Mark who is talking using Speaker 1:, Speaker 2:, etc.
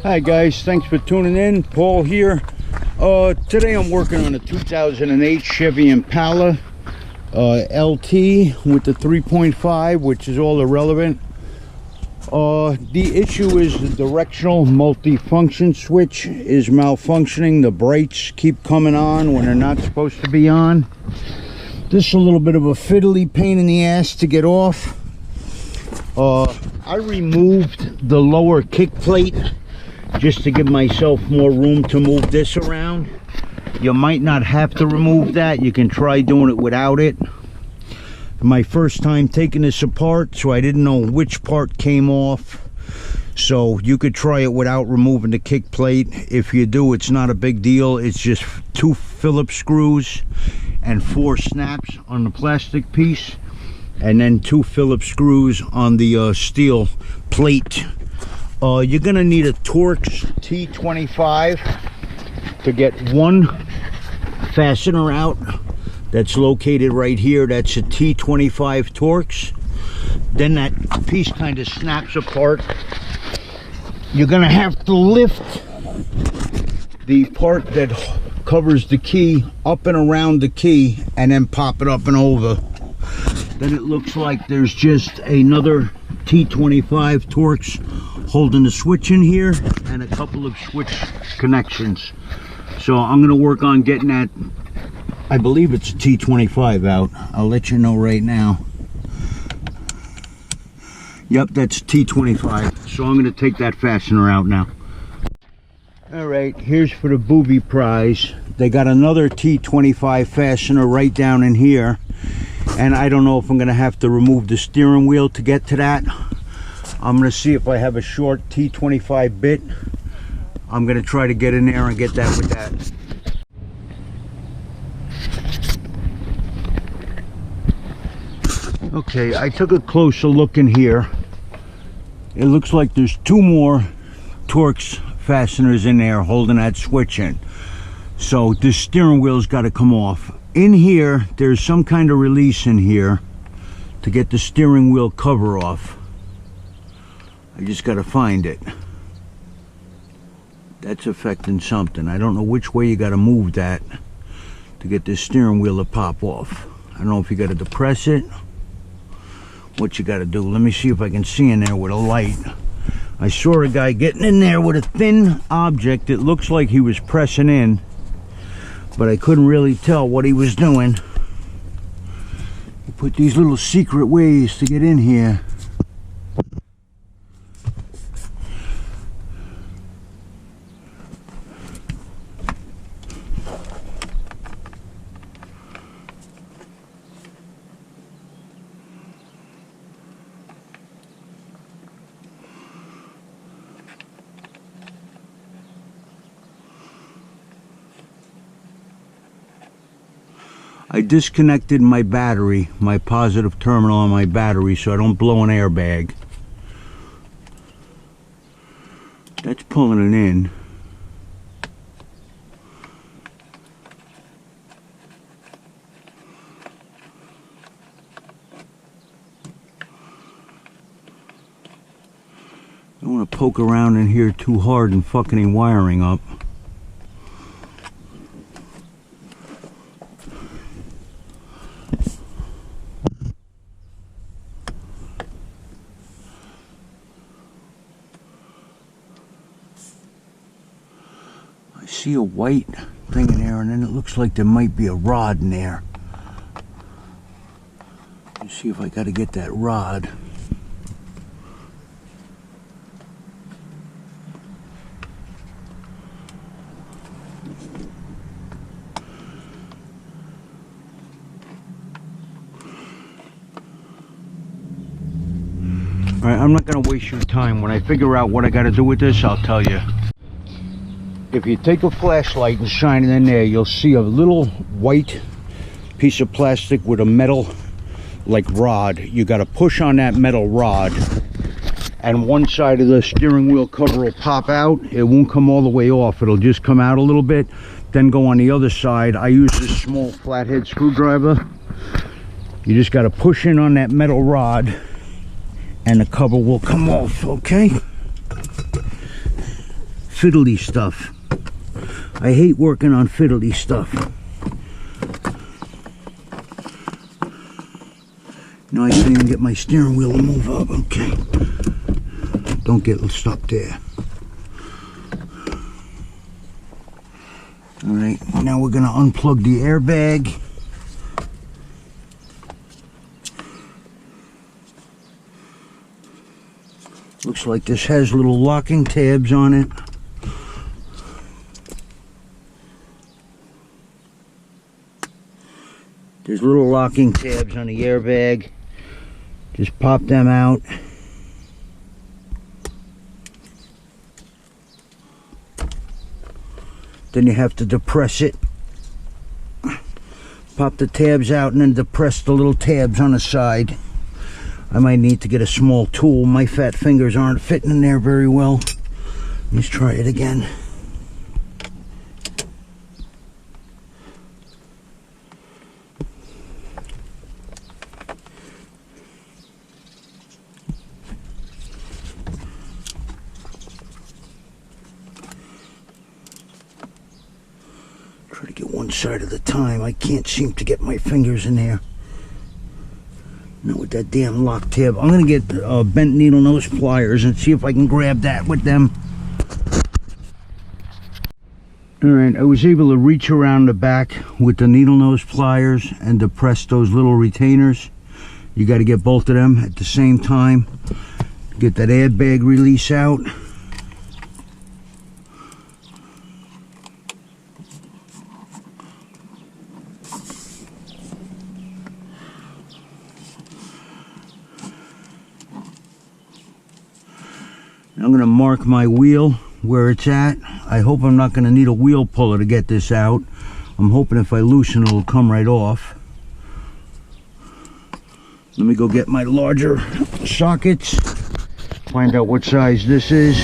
Speaker 1: Hi guys, thanks for tuning in. Paul here. Today I'm working on a 2008 Chevy Impala LT with the 3.5, which is all irrelevant. The issue is the directional multi-function switch is malfunctioning. The brights keep coming on when they're not supposed to be on. This is a little bit of a fiddly pain in the ass to get off. I removed the lower kick plate just to give myself more room to move this around. You might not have to remove that. You can try doing it without it. My first time taking this apart, so I didn't know which part came off. So you could try it without removing the kick plate. If you do, it's not a big deal. It's just 2 Phillips screws and 4 snaps on the plastic piece, and then 2 Phillips screws on the steel plate. You're gonna need a Torx T25 to get one fastener out. That's located right here. That's a T25 Torx. Then that piece kind of snaps apart. You're gonna have to lift the part that covers the key up and around the key and then pop it up and over. Then it looks like there's just another T25 Torx holding the switch in here and a couple of switch connections. So I'm going to work on getting that, I believe it's a T25 out. I'll let you know right now. Yep, that's T25. So I'm going to take that fastener out now. Alright, here's for the booby prize. They got another T25 fastener right down in here. And I don't know if I'm going to have to remove the steering wheel to get to that. I'm going to see if I have a short T25 bit. I'm going to try to get in there and get that with that. Okay, I took a closer look in here. It looks like there's 2 more Torx fasteners in there holding that switch in. So the steering wheel's got to come off. In here, there's some kind of release in here to get the steering wheel cover off. I just got to find it. That's affecting something. I don't know which way you got to move that to get this steering wheel to pop off. I don't know if you got to depress it, what you got to do. Let me see if I can see in there with a light. I saw a guy getting in there with a thin object. It looks like he was pressing in, but I couldn't really tell what he was doing. You put these little secret ways to get in here. I disconnected my battery, my positive terminal on my battery, so I don't blow an airbag. That's pulling it in. I don't want to poke around in here too hard and fuck any wiring up. See a white thing in there, and then it looks like there might be a rod in there. Let's see if I got to get that rod. Alright, I'm not going to waste your time. When I figure out what I got to do with this, I'll tell you. If you take a flashlight and shine it in there, you'll see a little white piece of plastic with a metal like rod. You got to push on that metal rod and one side of the steering wheel cover will pop out. It won't come all the way off. It'll just come out a little bit, then go on the other side. I use this small flathead screwdriver. You just got to push in on that metal rod and the cover will come off, okay? fiddly stuff. I hate working on fiddly stuff. Now I can't even get my steering wheel to move up. Okay. Don't get stuck there. Alright, now we're going to unplug the airbag. Looks like this has little locking tabs on it. There's little locking tabs on the airbag. Just pop them out. Then you have to depress it. Pop the tabs out and then depress the little tabs on the side. I might need to get a small tool. My fat fingers aren't fitting in there very well. Let's try it again. Try to get one side at a time. I can't seem to get my fingers in there. Not with that damn lock tab. I'm going to get bent needle nose pliers and see if I can grab that with them. Alright, I was able to reach around the back with the needle nose pliers and depress those little retainers. You got to get both of them at the same time. Get that airbag release out. I'm going to mark my wheel where it's at. I hope I'm not going to need a wheel puller to get this out. I'm hoping if I loosen it'll come right off. Let me go get my larger sockets. Find out what size this is.